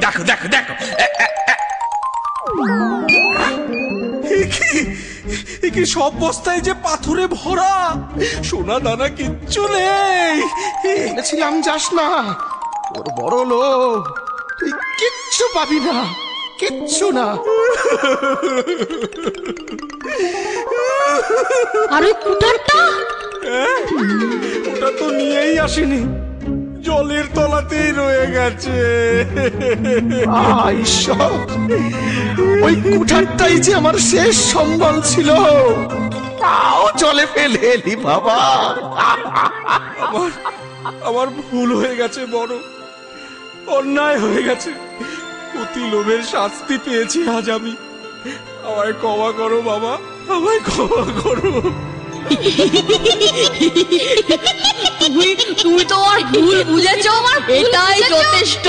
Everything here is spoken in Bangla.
দেখো দেখো দেখো, কি সব বস্তায় যে পাথরে ভরা, সোনা দানা কিচ্ছু নেই। বলেছিলাম যাস না, তোর বড় লোক, তুই কিচ্ছু পাবি না, কিচ্ছু না। আর ওই কুঠারটা? ওটা তো নিয়েই আসেনি, জলের তলাতেই রয়ে গেছে। ঈশ্বর, ওই কুঠারটাই যে আমার শেষ সম্বল ছিল, তাও জলে ফেলে এলি বাবা। আমার ভুল হয়ে গেছে, বড় অন্যায় হয়ে গেছে, অতি লোভের শাস্তি পেয়েছি আজ আমি। আমায় ক্ষমা করো বাবা, আমায় ক্ষমা করো। তুমি তোমার ভুল বুঝেছো, আমার এটাই যথেষ্ট।